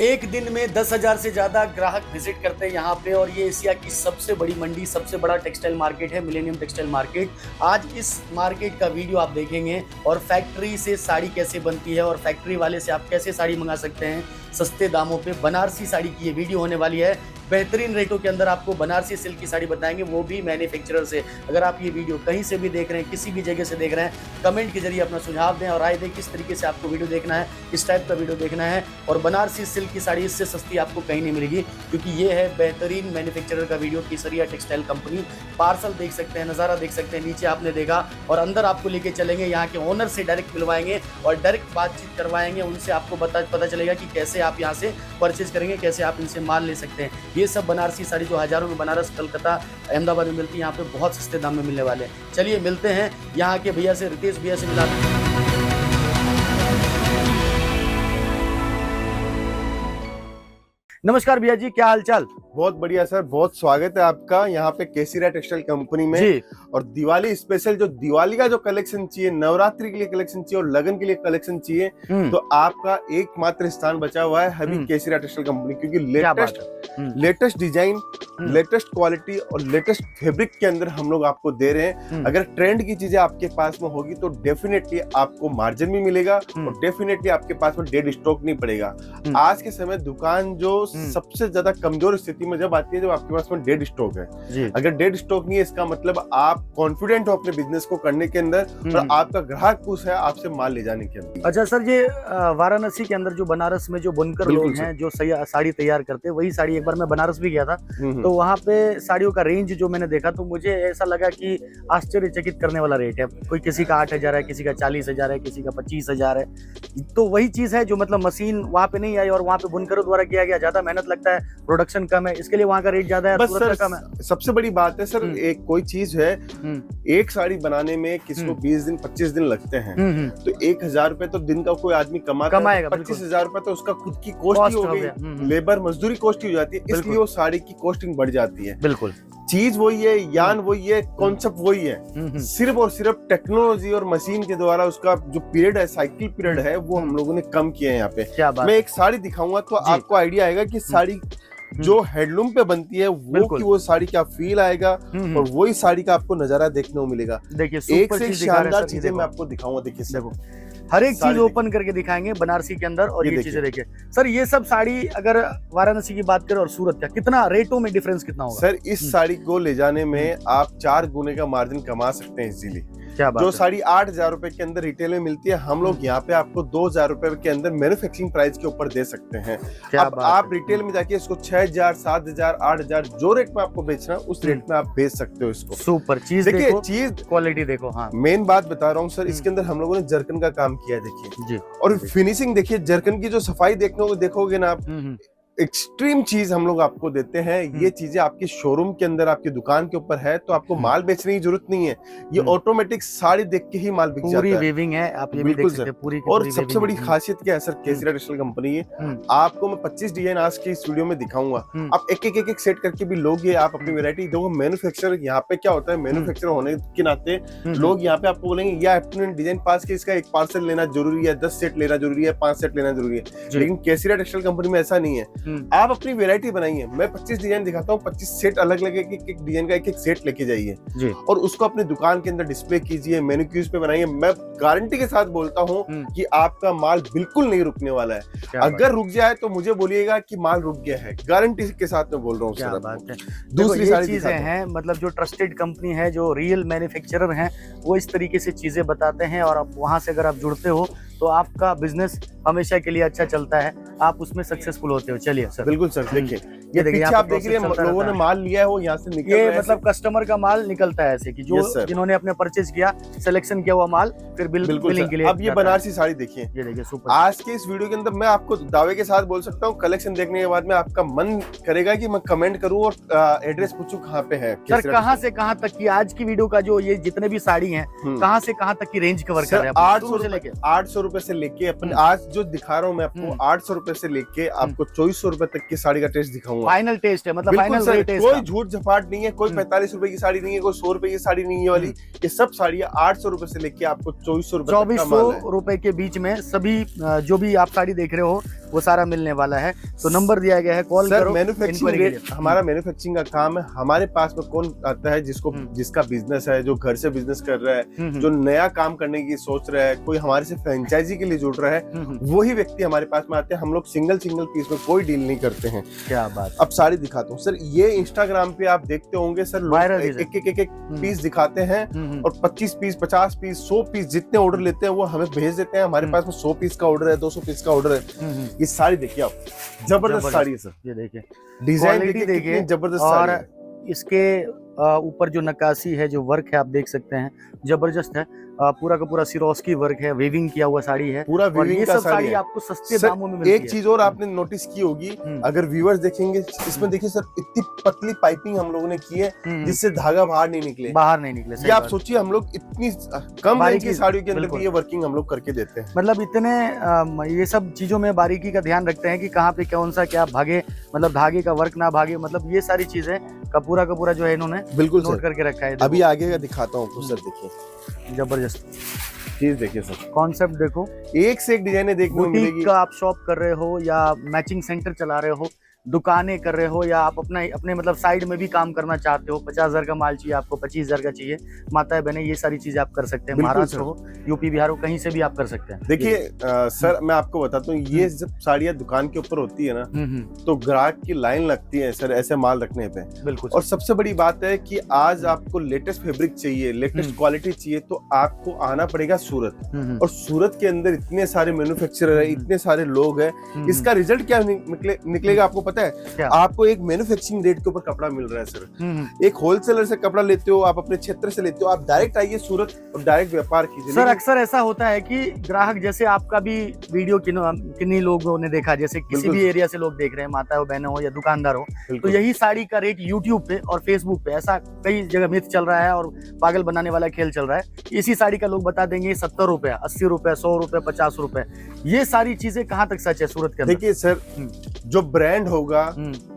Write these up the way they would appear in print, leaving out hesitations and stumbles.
एक दिन में 10,000 से ज्यादा ग्राहक विजिट करते हैं यहाँ पे, और ये एशिया की सबसे बड़ी मंडी, सबसे बड़ा टेक्सटाइल मार्केट है मिलेनियम टेक्सटाइल मार्केट। आज इस मार्केट का वीडियो आप देखेंगे और फैक्ट्री से साड़ी कैसे बनती है और फैक्ट्री वाले से आप कैसे साड़ी मंगा सकते हैं सस्ते दामों पे। बनारसी साड़ी की ये वीडियो होने वाली है। बेहतरीन रेटों के अंदर आपको बनारसी सिल्क की साड़ी बताएंगे, वो भी मैन्युफैक्चरर से। अगर आप ये वीडियो कहीं से भी देख रहे हैं, किसी भी जगह से देख रहे हैं, कमेंट के जरिए अपना सुझाव दें और राय दें किस तरीके से आपको वीडियो देखना है, किस टाइप का वीडियो देखना है। और बनारसी सिल्क की साड़ी इससे सस्ती आपको कहीं नहीं मिलेगी, क्योंकि ये है बेहतरीन मैन्युफैक्चरर का वीडियो, केसरिया टेक्सटाइल कंपनी। पार्सल देख सकते हैं, नज़ारा देख सकते हैं, नीचे आपने देखा, और अंदर आपको लेके चलेंगे, यहाँ के ओनर से डायरेक्ट मिलवाएंगे और डायरेक्ट बातचीत करवाएंगे उनसे। आपको पता चलेगा कि कैसे आप यहाँ से परचेज करेंगे, कैसे आप इनसे माल ले सकते हैं। ये सब बनारसी साड़ी जो हजारों में बनारस, कलकत्ता, अहमदाबाद में मिलती है, यहाँ पे बहुत सस्ते दाम में मिलने वाले हैं। चलिए मिलते हैं यहाँ के भैया से, रितेश भैया से मिलाते हैं। नमस्कार भैया जी, क्या हाल चाल? बहुत बढ़िया सर, बहुत स्वागत है आपका यहाँ पे केसरिया टेक्सटाइल कंपनी में जी। और दिवाली स्पेशल, जो दिवाली का जो कलेक्शन चाहिए, नवरात्रि के लिए कलेक्शन चाहिए और लगन के लिए कलेक्शन चाहिए, तो आपका एकमात्र स्थान बचा हुआ है अभी केसरिया टेक्सटाइल कंपनी, क्योंकि लेटेस्ट डिजाइन, लेटेस्ट क्वालिटी और लेटेस्ट फैब्रिक के अंदर हम लोग आपको दे रहे हैं। अगर ट्रेंड की चीजें आपके पास में होगी तो डेफिनेटली आपको मार्जिन भी मिलेगा और डेफिनेटली आपके पास में डेड स्टॉक नहीं पड़ेगा। आज के समय दुकान जो सबसे ज्यादा कमजोर स्थिति में जब आती है जब आपके पास में डेड स्टॉक है। अगर डेड स्टॉक नहीं है, इसका मतलब आप कॉन्फिडेंट हो अपने बिजनेस को करने के अंदर और आपका ग्राहक खुश है आपसे माल ले जाने के अंदर। अच्छा सर, ये वाराणसी के अंदर जो बनारस में जो बुनकर लोग हैं जो साड़ी तैयार करते हैं, वही साड़ी, एक बार मैं बनारस भी गया था तो वहाँ पे साड़ियों का रेंज जो मैंने देखा तो मुझे ऐसा लगा कि आश्चर्यचकित करने वाला रेट है। कोई किसी का 8,000 है, किसी का 40,000 है, किसी का 25,000 है। तो वही चीज है जो मतलब मशीन वहाँ पे नहीं आई और वहाँ पे बुनकरों द्वारा किया गया, ज्यादा मेहनत लगता है, प्रोडक्शन कम है, इसके लिए वहाँ का रेट ज्यादा है, बस सर, कम है। सबसे बड़ी बात है सर, एक कोई चीज है, एक साड़ी बनाने में किसी को 20 दिन 25 दिन लगते हैं, तो 1,000 रुपए तो दिन का कोई आदमी कमाएगा, 25,000 रुपए तो उसका खुद की कॉस्ट ही हो गई, लेबर मजदूरी कॉस्ट ही हो जाती है, इसलिए वो साड़ी की कॉस्टिंग बढ़ जाती है। बिल्कुल, चीज वही है, यान वही है, कॉन्सेप्ट वही है, सिर्फ और सिर्फ टेक्नोलॉजी और मशीन के द्वारा उसका जो पीरियड है, साइकिल पीरियड है, वो हम लोगों ने कम किया है यहाँ पे। मैं एक साड़ी दिखाऊंगा तो आपको आइडिया आएगा कि साड़ी जो हैंडलूम पे बनती है वो साड़ी क्या फील आएगा और वही साड़ी का आपको नजारा देखने को मिलेगा। देखिए एक से शानदार चीजें मैं आपको दिखाऊंगा। देखिए देखो, हर एक चीज ओपन करके दिखाएंगे बनारसी के अंदर, और ये चीजें देखिए सर। ये सब साड़ी अगर वाराणसी की बात करें और सूरत का, कितना रेटों में डिफरेंस कितना होगा सर? इस साड़ी को ले जाने में आप 4 गुने का मार्जिन कमा सकते हैं इजीली। जो साड़ी 8,000 रुपए के अंदर रिटेल में मिलती है, हम लोग यहाँ पे आपको 2,000 रुपए के अंदर मैन्युफैक्चरिंग प्राइस के ऊपर दे सकते हैं। अब आप रिटेल में जाके इसको 6,000, 7,000, 8,000 जो रेट में आपको बेचना है उस रेट में आप बेच सकते हो इसको। सुपर चीज, देखिए चीज क्वालिटी देखो। हाँ, मेन बात बता रहा हूँ सर, इसके अंदर हम लोगों ने जरकन का काम किया है, देखिए जी। और फिनिशिंग देखिए, जरकन की जो सफाई देखोगे ना आप, एक्सट्रीम चीज हम लोग आपको देते हैं। ये चीजें आपकी शोरूम के अंदर, आपकी दुकान के ऊपर है, तो आपको माल बेचने की जरूरत नहीं है। ये ऑटोमेटिक साड़ी देख के ही माल बिक जाता है। पूरी वीविंग है, आप ये भी देख सकते हैं पूरी की और पूरी सबसे बड़ी खासियत क्या है सर केसरिया टेक्सटाइल कंपनी की, आपको मैं 25 डिजाइन आज की इस वीडियो में दिखाऊंगा। आप एक सेट करके भी लोगे, आप अपनी वैरायटी देखो। मैन्युफैक्चरर यहाँ पे क्या होता है, मैन्युफैक्चरर होने के नाते लोग यहाँ पे आपको बोलेंगे या अपने डिजाइन पास के इसका एक पार्सल लेना जरूरी है, 10 सेट लेना जरूरी है, 5 सेट लेना जरूरी है। लेकिन केसरिया टेक्सटाइल कंपनी में ऐसा नहीं है। आप अपनी वैरायटी बनाइए, मैं 25 डिजाइन दिखाता हूँ, 25 सेट अलग लगे, एक डिजाइन का एक सेट लेके जाइए और उसको अपनी दुकान के अंदर डिस्प्ले कीजिए, मैनिक्यूज पे बनाइए। मैं गारंटी के साथ बोलता हूँ कि आपका माल बिल्कुल नहीं रुकने वाला है। अगर रुक जाए तो मुझे बोलिएगा कि माल रुक गया है, गारंटी के साथ मैं बोल रहा हूँ। क्या बात है। दूसरी सारी चीजें हैं, मतलब जो ट्रस्टेड कंपनी है, जो रियल मैन्युफैक्चरर हैं, वो इस तरीके से चीजें बताते हैं और आप वहां से अगर आप जुड़ते हो तो आपका बिजनेस हमेशा के लिए अच्छा चलता है, आप उसमें सक्सेसफुल होते हो। चलिए सर। बिल्कुल सर, देखिए ये देखिए आप देख रहे हैं लोगों ने माल लिया है, वो यहाँ से निकल ये मतलब कस्टमर का माल निकलता है ऐसे कि जो जिन्होंने अपने परचेज किया, सिलेक्शन किया हुआ माल फिर बिलिंग के लिए। अब ये बनारसी साड़ी देखिए, ये देखिए सुपर। आज के इस वीडियो के अंदर मैं आपको दावे के साथ बोल सकता हूँ, कलेक्शन देखने के बाद में आपका मन करेगा कि मैं कमेंट करूँ और एड्रेस पूछूं कहाँ पे है। सर कहाँ से कहाँ तक की आज की वीडियो का जो ये जितने भी साड़ी है, कहाँ से कहाँ तक की रेंज कवर कर रहे हैं? 800 रुपए से लेके अपन आज जो दिखा रहा हूँ मैं आपको, 800 रुपए से लेके आपको 2400 रुपए तक की साड़ी का टेस्ट दिखाऊंगा। फाइनल टेस्ट है, मतलब फाइनल रेट है, कोई झूठ झपाट नहीं है, कोई 45 रुपए की साड़ी नहीं है, कोई 100 रुपए की साड़ी नहीं है वाली। ये सब साड़ियाँ 800 रुपए से लेके आपको 2400 रुपए के बीच में सभी जो भी आप साड़ी देख रहे हो वो सारा मिलने वाला है। तो नंबर दिया गया है, कॉल सर करो। मैन्युफैक्चरिंग रेट, हमारा मैन्युफैक्चरिंग का काम है। हमारे पास में कौन आता है जिसका बिजनेस है, जो घर से बिजनेस कर रहा है, जो नया काम करने की सोच रहा है, कोई हमारे से फ्रेंचाइजी के लिए जुड़ रहा है, वही व्यक्ति हमारे पास में आते हैं। हम लोग सिंगल पीस में कोई डील नहीं करते हैं। क्या बात। अब साड़ी दिखाता हूँ सर। ये इंस्टाग्राम पे आप देखते होंगे सर, लोग एक पीस दिखाते हैं और 25 पीस, 50 पीस, 100 पीस जितने ऑर्डर लेते हैं वो हमें भेज देते हैं। हमारे पास में 100 पीस का ऑर्डर है, 200 पीस का ऑर्डर है। ये साड़ी देखिए आप, जबरदस्त साड़ी है सर। ये देखिए डिजाइन देखिए, जबरदस्त साड़ी है। इसके ऊपर जो नक्काशी है, जो वर्क है, आप देख सकते हैं, जबरदस्त है। पूरा का पूरा सिरोस्की वर्क है, वीविंग किया हुआ साड़ी है, पूरा वीविंग का साड़ी है। आपको सस्ते दामों में मिलती है। एक चीज और आपने नोटिस की होगी, अगर व्यूअर्स देखेंगे इसमें, देखिए सर इतनी पतली पाइपिंग हम लोगों ने की है जिससे धागा बाहर नहीं निकले। ये आप सोचिए, हम लोग इतनी कम रेंज की साड़ियों के अंदर ये वर्किंग हम लोग करके देते हैं। मतलब इतने ये सब चीजों में बारीकी का ध्यान रखते हैं कि कहाँ पे कौन सा क्या भागे, मतलब धागे का वर्क ना भागे, मतलब ये सारी चीजें का पूरा जो है इन्होंने बिल्कुल नोट करके रखा है। अभी आगे का दिखाता हूँ सर, देखिए जबरदस्त चीज देखिए सर, कॉन्सेप्ट देखो, एक से एक डिजाइने देखने को मिलेगी। का आप शॉप कर रहे हो या मैचिंग सेंटर चला रहे हो, दुकानें कर रहे हो, या आप अपने मतलब साइड में भी काम करना चाहते हो, 50,000 का माल चाहिए आपको, 25,000 का चाहिए, माता बहने ये सारी चीजें आप कर सकते हैं। महाराष्ट्र हो, यूपी बिहार हो, कहीं से भी आप कर सकते हैं। देखिए सर, मैं आपको बताता हूँ, ये जब साड़ियाँ दुकान के ऊपर होती है ना, तो ग्राहक की लाइन लगती है सर ऐसे माल रखने पे। बिल्कुल। और सबसे बड़ी बात है कि आज आपको लेटेस्ट फैब्रिक चाहिए, लेटेस्ट क्वालिटी चाहिए, तो आपको आना पड़ेगा सूरत। और सूरत के अंदर इतने सारे मैन्युफैक्चरर है, इतने सारे लोग हैं, इसका रिजल्ट क्या निकलेगा आपको पता है? आपको एक मैन्युफैक्चरिंग रेट के ऊपर कपड़ा मिल रहा है सर। एक होलसेलर से कपड़ा लेते हो आप, अपने क्षेत्र से लेते हो, आप डायरेक्ट आइए सूरत और डायरेक्ट व्यापार कीजिए। सर अक्सर ऐसा होता है कि ग्राहक, जैसे आपका भी वीडियो किन्हीं लोगों ने देखा, जैसे किसी भी एरिया से लोग देख रहे हैं, माता हो, बहनें हो या दुकानदार हो, तो यही साड़ी का रेट यूट्यूब पे और फेसबुक पे ऐसा कई जगह मिथ चल रहा है और पागल बनाने वाला खेल चल रहा है। इसी साड़ी का लोग बता देंगे 70 रुपए, 80 रुपए, 100 रुपए, 50 रुपए। ये सारी चीजें कहाँ तक सच है सूरत के अंदर? देखिए सर, जो ब्रांड होगा,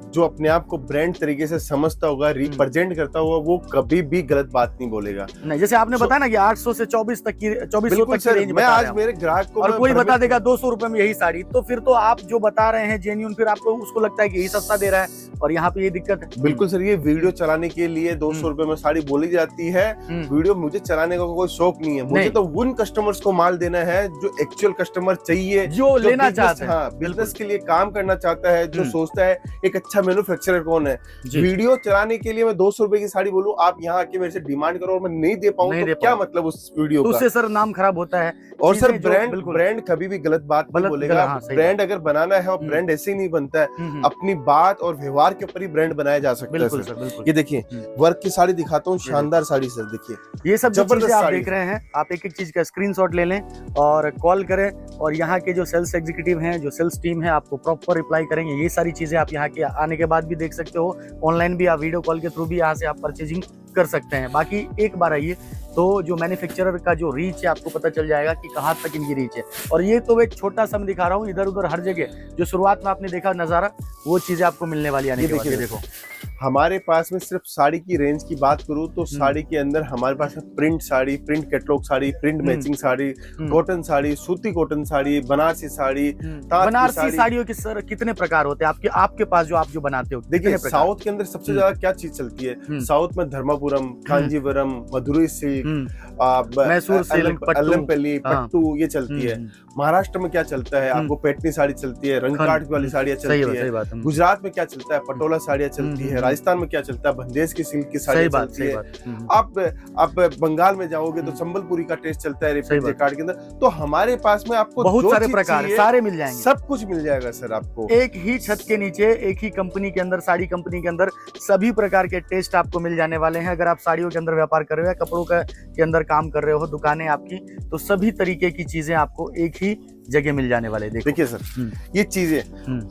जो अपने आप को ब्रांड तरीके से समझता होगा, रिप्रेजेंट करता हुआ, वो कभी भी गलत बात नहीं बोलेगा। नहीं, जैसे आपने बताया ना कि 800 से 24 तक की, 2400 तक की रेंज मैं आज मेरे ग्राहक को, और कोई बता देगा 200 रुपए में यही साड़ी, तो फिर तो आप जो बता रहे हैं जेन्युइन, फिर आपको उसको लगता है कि यही सस्ता दे रहा है, और यहाँ पे ये दिक्कत है। बिल्कुल सर, ये वीडियो चलाने के लिए 200 रुपए में साड़ी बोली जाती है। वीडियो मुझे चलाने का कोई शौक नहीं है, मुझे तो उन कस्टमर्स को माल देना है जो एक्चुअल कस्टमर चाहिए, जो लेना चाहते हैं, बिजनेस के लिए काम करना चाहता है, जो सोचता है एक अच्छा मैन्युफैक्चरर कौन है। वीडियो चलाने के लिए मैं 200 रुपए की साड़ी बोलूं, आप यहाँ आके मेरे से डिमांड करो और मैं नहीं दे पाऊं, तो क्या मतलब उस वीडियो का? उससे सर नाम खराब होता है। और सर ब्रांड कभी भी गलत बात नहीं बोलेगा। ब्रांड अगर बनाना है, और ब्रांड ऐसे ही नहीं बनता है, अपनी बात और व्यवहार के ऊपर ही ब्रांड बनाया जा सकता है सर। ये देखिए वर्क की साड़ी दिखाता हूँ, शानदार साड़ी सर, देखिए ये सब जबरदस्त आप देख रहे हैं। आप एक एक चीज का स्क्रीनशॉट ले लें और कॉल करें, और यहाँ के जो सेल्स एग्जीक्यूटिव हैं, जो सेल्स टीम है, आपको प्रॉपर रिप्लाई करेंगे। ये सारी चीजें आप यहाँ के आने के बाद भी देख सकते हो, ऑनलाइन भी आप वीडियो कॉल के थ्रू भी यहाँ से आप परचेजिंग कर सकते हैं। बाकी एक बार आइए तो जो मैन्युफैक्चरर का जो रीच है आपको पता चल जाएगा कि कहाँ तक इनकी रीच है। और ये तो एक छोटा सा मैं दिखा रहा हूँ, इधर उधर हर जगह जो शुरुआत में आपने देखा नजारा, वो चीजें आपको मिलने वाली आने के बाद। देखो हमारे पास में सिर्फ साड़ी की रेंज की बात करूं तो साड़ी के अंदर हमारे पास में print sari, print catalogue sari, print matching sari, cotton sari, सूती कॉटन साड़ी, बनारसी साड़ी। बनारसी साड़ियों के सर कितने प्रकार होते हैं आपके पास जो आप जो बनाते हो? देखिए साउथ के अंदर सबसे ज्यादा क्या चीज चलती है? साउथ में धर्मापुरम, कांजीवरम, मधुरई सिल्क, मैसूर सिल्क, अल्लमपल्ली, पट्टू, ये चलती है। महाराष्ट्र में क्या चलता है? आपको पैठनी साड़ी चलती है, रंगकाट वाली साड़ियाँ चलती है। गुजरात में क्या चलता है? पटोला साड़ियाँ चलती है। राजस्थान में क्या चलता है? बंदेज की सिल्क की साड़ी चलती है। आप बंगाल में जाओगे तो संबलपुरी का टेस्ट चलता है जैकार्ड के अंदर। तो हमारे पास में आपको बहुत सारे प्रकार सारे मिल जाएंगे, सब कुछ मिल जाएगा सर आपको। एक ही छत के नीचे, एक ही कंपनी के अंदर, साड़ी कंपनी के अंदर सभी प्रकार के टेस्ट आपको मिल जाने वाले हैं। अगर आप साड़ियों के अंदर व्यापार कर रहे हो या कपड़ों के अंदर काम कर रहे हो, दुकानें आपकी, तो सभी तरीके की चीजें आपको एक ही जगह मिल जाने वाले। देखिए सर, ये चीजें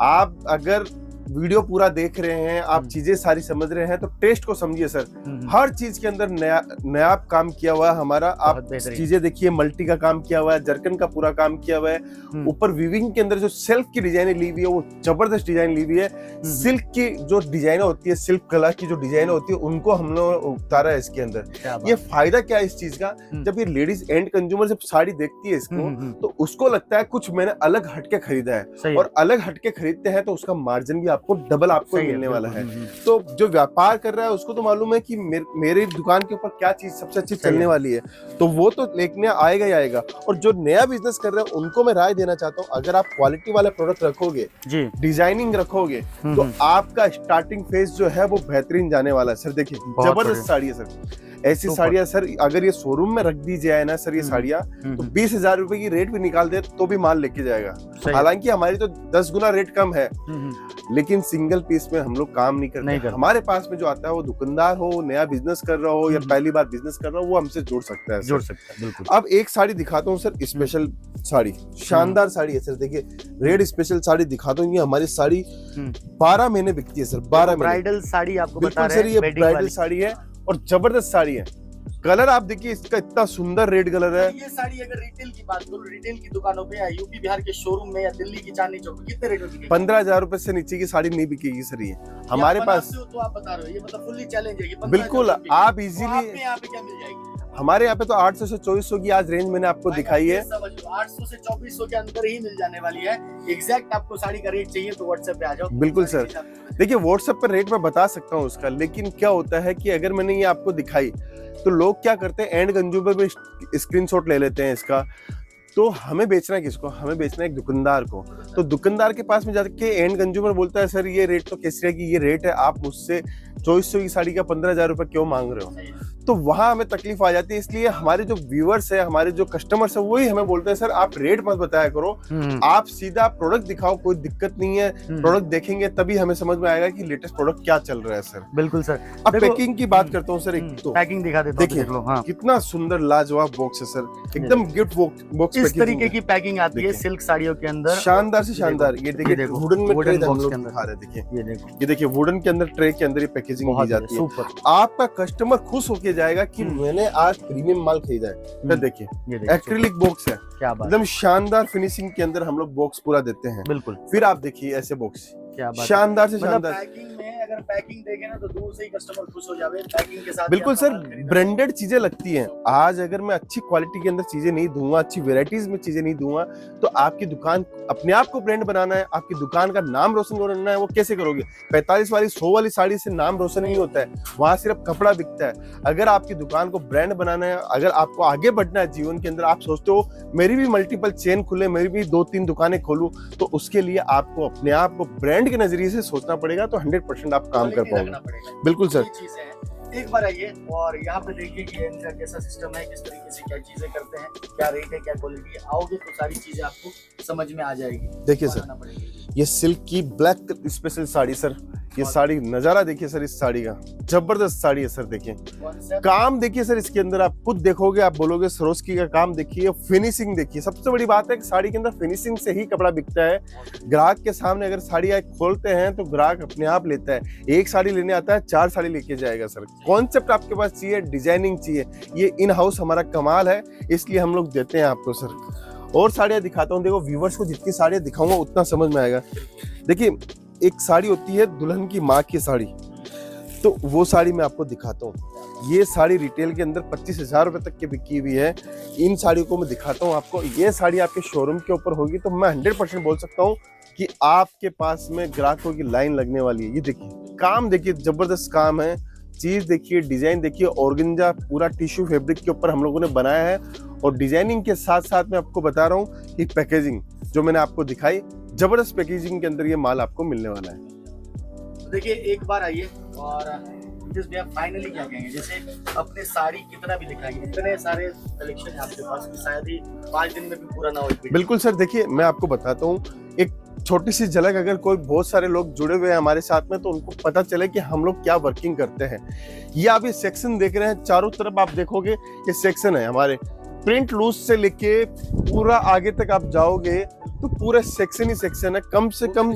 आप अगर वीडियो पूरा देख रहे हैं, आप चीजें सारी समझ रहे हैं, तो टेस्ट को समझिए सर। हर चीज के अंदर नया नया काम किया हुआ है हमारा। आप चीजें देखिए, मल्टी का काम किया हुआ है, जर्कन का पूरा काम किया हुआ है। ऊपर वीविंग के अंदर जो सिल्क की डिजाइन ली हुई है वो जबरदस्त डिजाइन ली हुई है। सिल्क की जो डिजाइन होती है, सिल्क कला की जो डिजाइन होती है, उनको हम लोग उतारा है इसके अंदर। ये फायदा क्या है इस चीज का, जब ये लेडीज एंड कंज्यूमर जब साड़ी देखती है इसको, तो उसको लगता है कुछ मैंने अलग हटके खरीदा है, और अलग हटके खरीदते हैं तो उसका मार्जिन भी आपको डबल आपको मिलने वाला है। तो जो व्यापार कर रहा है उसको तो मालूम है कि मेरे दुकान के ऊपर क्या चीज सबसे अच्छी चलने वाली है, तो वो तो लेने आएगा ही आएगा। और जो नया बिजनेस कर रहे हैं उनको मैं राय देना चाहता हूँ, अगर आप क्वालिटी वाले प्रोडक्ट रखोगे, डिजाइनिंग रखोगे, तो आपका स्टार्टिंग फेज जो है वो बेहतरीन जाने वाला है सर। देखिए जबरदस्त साड़ी है सर, ऐसी साड़ियां सर अगर ये शोरूम में रख दी जाए ना सर, ये साड़ियां तो 20,000 रुपए की रेट भी निकाल दे तो भी माल लेके जाएगा। हालांकि हमारी तो 10 गुना रेट कम है, लेकिन सिंगल पीस में हम लोग काम नहीं करते। हमारे पास में जो आता है वो दुकानदार हो, नया बिजनेस कर रहा हो या पहली बार बिजनेस कर रहा हो, वो हमसे जुड़ सकता है, बिल्कुल। अब एक साड़ी दिखाता हूँ सर, स्पेशल साड़ी, शानदार साड़ी है सर। देखिए रेड स्पेशल साड़ी दिखाता हूँ। ये हमारी साड़ी 12 महीने बिकती है सर, 12 महीने। ब्राइडल साड़ी आपको बता रहे हैं, सर ये ब्राइडल साड़ी है और जबरदस्त साड़ी है। कलर आप देखिए इसका, इतना सुंदर रेड कलर है। ये साड़ी अगर रिटेल की बात करूं, रिटेल की दुकानों पे या यूपी बिहार के शोरूम में या दिल्ली की चांदनी चौक में कितने रेट में बिकेगी? 15,000 रुपए से नीचे की साड़ी नहीं बिकेगी सर। ये हमारे पास तो आप बता रहे हो, ये मतलब फुल्ली चैलेंज है। बिल्कुल आप इजीली, यहाँ पे क्या मिल जाएगी? हमारे यहाँ पे तो 800 से 2400 की आज रेंज मैंने आपको दिखाई है। 800 से 2400 के अंदर ही मिल जाने वाली है। एग्जैक्ट आपको साड़ी का रेट चाहिए तो व्हाट्सएप पे आ जाओ। बिल्कुल सर, देखिए व्हाट्सएप पर रेट मैं बता सकता हूँ उसका, लेकिन क्या होता है कि अगर मैंने ये आपको दिखाई तो लोग क्या करते हैं, एंड कंज्यूमर में स्क्रीनशॉट ले लेते हैं इसका। तो हमें बेचना है किसको? हमें बेचना है एक दुकानदार को। तो दुकानदार के पास में जाके एंड कंज्यूमर बोलता है सर ये रेट तो केसरिया की ये रेट है, आप मुझसे 2400 की साड़ी का 15,000 रुपए क्यों मांग रहे हो? तो वहां हमें तकलीफ आ जाती है। इसलिए हमारे जो व्यूअर्स है, हमारे जो कस्टमर्स है, वही हमें बोलते हैं सर आप रेट मत बताया करो, आप सीधा प्रोडक्ट दिखाओ, कोई दिक्कत नहीं है। प्रोडक्ट देखेंगे तभी हमें समझ में आएगा कि लेटेस्ट प्रोडक्ट क्या चल रहा है सर। बिल्कुल सर। अब पैकिंग की बात करता हूँ सर, एक तो पैकिंग दिखा देता हूं, देखिए हाँ। कितना सुंदर लाजवाब बॉक्स है सर, एकदम गिफ्ट बॉक्स। इस तरीके की पैकिंग आती है सिल्क साड़ियों के अंदर, शानदार से शानदार। ये देखिए वुडन में ट्रे हम लोग दिखा रहे हैं। देखिए ये देखिए वुडन के अंदर ट्रे के अंदर ये पैकेजिंग की जाती है। आपका कस्टमर खुश होके जाएगा कि मैंने आज प्रीमियम माल खरीदा है। देखिए एक्रिलिक बॉक्स है, क्या बात, एकदम शानदार फिनिशिंग के अंदर हम लोग बॉक्स पूरा देते हैं। बिल्कुल। फिर आप देखिए ऐसे बॉक्स, क्या बात, शानदार से शानदार। पैकिंग में अगर पैकिंग देखें ना तो दूर से ही कस्टमर खुश हो जावे पैकिंग के साथ। बिल्कुल सर, ब्रांडेड चीजें लगती हैं। आज अगर मैं अच्छी क्वालिटी के अंदर चीजें नहीं दूंगा, अच्छी वेराइटीज में चीजें नहीं दूंगा, तो आपकी दुकान अपने आप को ब्रांड बनाना है, आपकी दुकान का नाम रोशन करना है, वो कैसे करोगे? 45 वाली 100 वाली साड़ी से नाम रोशन नहीं होता है, वहां सिर्फ कपड़ा बिकता है। अगर आपकी दुकान को ब्रांड बनाना है, अगर आपको आगे बढ़ना है जीवन के अंदर, आप सोचते हो मेरी भी मल्टीपल चेन खुले, मेरी भी 2-3 दुकानें खोलूं, तो उसके लिए आपको अपने आप को ब्रांड के नजरिए से सोचना पड़ेगा, तो 100% आप काम कर पाओगे। बिल्कुल सर। एक बार आइए और यहाँ पे देखिए कि इनका कैसा सिस्टम है, किस तरीके से क्या चीजें करते हैं, क्या रेट है, क्या क्वालिटी है। आओगे तो सारी चीजें आपको समझ में आ जाएगी। देखिए सर ये सिल्क की ब्लैक स्पेशल साड़ी सर, ये साड़ी नजारा देखिए सर, इस साड़ी का जबरदस्त साड़ी है सर। देखिए काम देखिए सर, इसके अंदर आप खुद देखोगे, आप बोलोगे सरोस्की का काम देखिए, फिनिशिंग देखिए। सबसे बड़ी बात है कि साड़ी के अंदर फिनिशिंग से ही कपड़ा बिकता है। ग्राहक के सामने अगर साड़ी खोलते हैं तो ग्राहक अपने आप लेता है। एक साड़ी लेने आता है 4 साड़ी लेके जाएगा सर। कॉन्सेप्ट आपके पास चाहिए, डिजाइनिंग चाहिए, ये इन हाउस हमारा कमाल है, इसलिए हम लोग देते हैं आपको सर। और साड़ियां दिखाता हूँ, देखो व्यूवर्स को जितनी साड़ियां दिखाऊंगा उतना समझ में आएगा। देखिए एक साड़ी होती है दुल्हन की माँ की साड़ी, तो वो साड़ी मैं आपको दिखाता हूँ। ये साड़ी रिटेल के अंदर 25,000 रुपए तक की बिकी हुई है। इन साड़ियों को मैं दिखाता हूँ आपको। ये साड़ी आपके शोरूम के ऊपर होगी तो मैं 100% बोल सकता हूँ कि आपके पास में ग्राहकों की लाइन लगने वाली है। ये देखिए काम देखिए, जबरदस्त काम है। चीज देखिए, डिजाइन देखिए, ऑर्गेंजा पूरा टिश्यू फैब्रिक के ऊपर हम लोगों ने बनाया है। और डिजाइनिंग के साथ साथ मैं आपको बता रहा हूँ कि पैकेजिंग जो मैंने आपको दिखाई, जबरदस्त पैकेजिंग के अंदर ये माल आपको मिलने वाला है। तो देखिए एक बार आइए और भैया फाइनली क्या कहेंगे, जैसे अपने साड़ी कितना भी दिखाएंगे, इतने सारे कलेक्शन है आपके पास कि शायद ही 5 दिन में भी पूरा ना हो। बिल्कुल सर, देखिए मैं आपको बताता हूँ एक छोटी सी झलक। अगर कोई बहुत सारे लोग जुड़े हुए हैं हमारे साथ में तो उनको पता चले कि हम लोग क्या वर्किंग करते हैं। ये आप ये सेक्शन देख रहे हैं, चारों तरफ आप देखोगे ये सेक्शन है हमारे। प्रिंट लूज से लेके पूरा आगे तक आप जाओगे तो पूरा सेक्शन ही सेक्शन है। कम से कम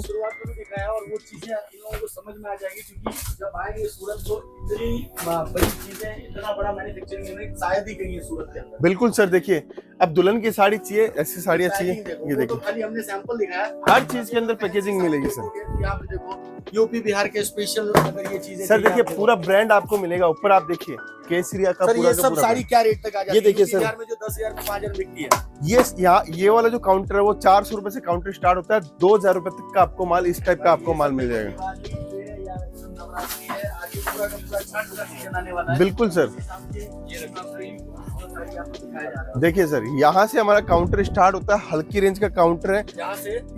देखना है और वो चीजें इन लोगों को समझ में आ जाएगी, क्योंकि जब आएंगे सूरत तो इतनी बड़ी चीजें, इतना बड़ा मैन्युफैक्चरिंग यूनिट शायद ही कहीं है सूरत के अंदर। बिल्कुल सर, देखिए अब दुल्हन की साड़ी चाहिए, ऐसी साड़ियाँ चाहिए, ये तो देखिए खाली हमने सैंपल दिखाया, हर चीज के अंदर पैकेजिंग मिलेगी सर। यहाँ पे देखो यूपी बिहार के स्पेशल अगर ये चीजें सर देखिए पूरा ब्रांड आपको मिलेगा, ऊपर आप देखिए केसरिया का सर पूरा ये का सब पूरा साड़ी क्या रेट तक आ जाती है? ये देखिए यूपी सर, बिहार में जो 10,000 से 5,000 बिकती है, ये यहाँ ये वाला जो काउंटर है वो 400 रुपए से काउंटर स्टार्ट होता है, 2,000 रुपए तक का आपको माल, इस टाइप का आपको माल मिल जाएगा। बिल्कुल सर, देखिए सर यहाँ से हमारा काउंटर स्टार्ट होता है, हल्की रेंज का काउंटर है।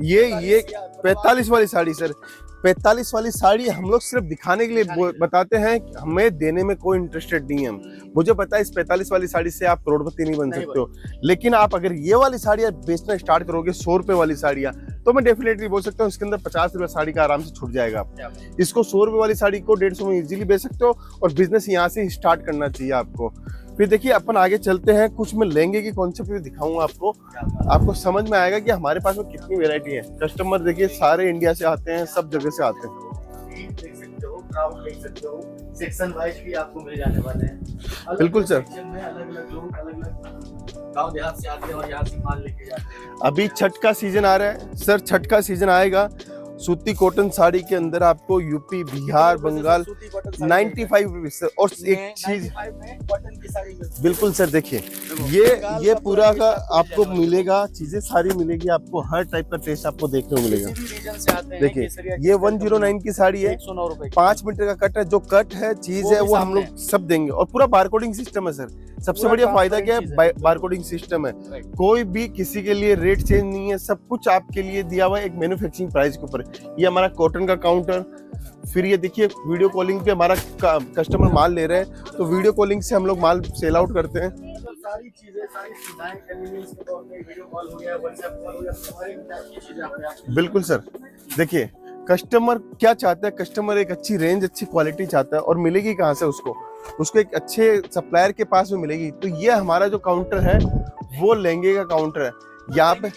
ये 45 वाली साड़ी सर, 45 वाली साड़ी हम लोग सिर्फ दिखाने के लिए बताते हैं, हमें देने में कोई इंटरेस्टेड नहीं है। मुझे पता है इस 45 वाली साड़ी से आप करोड़पति नहीं बन सकते हो, लेकिन आप अगर ये वाली साड़ियाँ बेचना स्टार्ट करोगे 100 रुपए वाली साड़ियाँ, तो मैं डेफिनेटली बोल सकता हूँ इसके अंदर 50 रुपए साड़ी का आराम से छूट जाएगा आप। इसको 100 रुपए वाली साड़ी को 150 में इजीली बेच सकते हो, और बिजनेस यहाँ से स्टार्ट करना चाहिए आपको। फिर देखिए अपन आगे चलते हैं, कुछ मैं लहंगे की कॉन्सेप्ट भी दिखाऊंगा आपको, आपको समझ में आएगा कि हमारे पास में कितनी वैरायटी है। कस्टमर देखिए सारे इंडिया से आते हैं, सब जगह से आते हैं। देख सकते हो, क्राउड देख सकते हो, सेक्शन वाइज भी आपको मिल जाने वाले हैं। बिल्कुल सर, अलग-अलग लोग अलग-अलग गांव देहात से आते हैं और यहाँ से माल लेके जाते हैं। अभी छठ का सीजन आ रहा है सर, छठ का सीजन आएगा, सूती कॉटन साड़ी के अंदर आपको UP Bihar Bengal 95 rupees sir. और एक चीज कॉटन की साड़ी बिल्कुल सर, देखिए ये पूरा का आपको मिलेगा, चीजें सारी मिलेगी आपको, हर टाइप का टेस्ट आपको देखने को मिलेगा। देखिए ये 109 की साड़ी है, 109 रुपए, 5 मीटर का कट है, जो कट है चीज है वो हम लोग सब देंगे, और पूरा बारकोडिंग सिस्टम है सर। सबसे बढ़िया फायदा क्या है, बारकोडिंग सिस्टम है, कोई भी किसी के लिए रेट चेंज नहीं है, सब कुछ आपके लिए दिया हुआ है एक मैन्युफैक्चरिंग प्राइस के ऊपर। ये हमारा कॉटन का काउंटर, फिर ये देखिए वीडियो कॉलिंग पे हमारा कस्टमर माल ले रहे हैं, तो वीडियो कॉलिंग से हम लोग माल सेल आउट करते हैं। सारी चीजें, सारी सुविधाएं कन्वीनियंस के तौर पे, वीडियो कॉल हो गया, व्हाट्सएप कॉल हो गया, सारी टाइप की चीजें आपको। बिल्कुल सर, देखिए कस्टमर क्या चाहता है, कस्टमर एक अच्छी रेंज, अच्छी क्वालिटी चाहता है, और मिलेगी कहाँ से उसको एक अच्छे सप्लायर के पास में मिलेगी। तो ये हमारा जो काउंटर है वो लहंगे का काउंटर है। यहाँ पे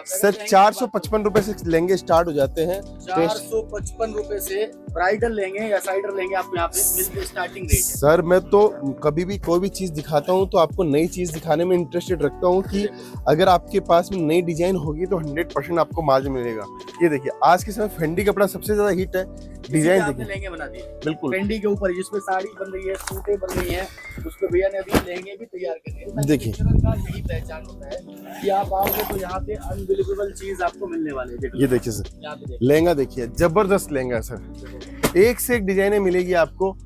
सर 455 रुपए से लहंगे स्टार्ट हो जाते हैं। 455 रुपए से ब्राइडल लेंगे या साइडर लेंगे, आपको यहाँ पे मिलते स्टार्टिंग रेट है। सर मैं तो कभी भी कोई भी चीज दिखाता हूँ तो आपको नई चीज दिखाने में इंटरेस्टेड रखता हूँ, कि अगर आपके पास में नई डिजाइन होगी तो 100% आपको मार्जिन मिलेगा। ये देखिए आज के समय फेंडी कपड़ा सबसे ज्यादा हिट है, डिजाइन देखिए लहंगे बना दिए बिल्कुल फेंडी के ऊपर, जिसमें साड़ी बन रही है, सूटें बन रही है, उसपे भैया ने अभी लहंगे भी तैयार करे हैं। देखिए यही पहचान होता है कि आप आओगे तो यहाँ पे अनबिलीवेबल चीज आपको मिलने वाले हैं। ये देखिए सर, लहंगा देखिए, जबरदस्त लहंगा है सर, एक से एक डिजाइने मिलेगी आपको।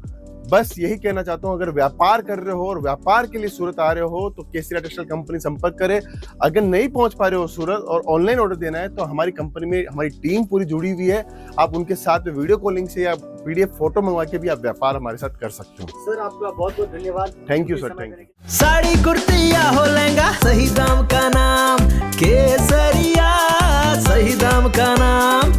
बस यही कहना चाहता हूँ, अगर व्यापार कर रहे हो और व्यापार के लिए सूरत आ रहे हो तो केसरिया टेक्सटाइल कंपनी संपर्क करें। अगर नहीं पहुंच पा रहे हो सूरत और ऑनलाइन ऑर्डर देना है तो हमारी कंपनी में हमारी टीम पूरी जुड़ी हुई है, आप उनके साथ में वीडियो कॉलिंग से या पीडीएफ फोटो मंगवा के भी आप व्यापार हमारे साथ कर सकते हो। सर आपका बहुत बहुत धन्यवाद। Thank you sir, thank you. Sari kurti या हो लहंगा, सही दाम का नाम केसरिया, सही दाम का नाम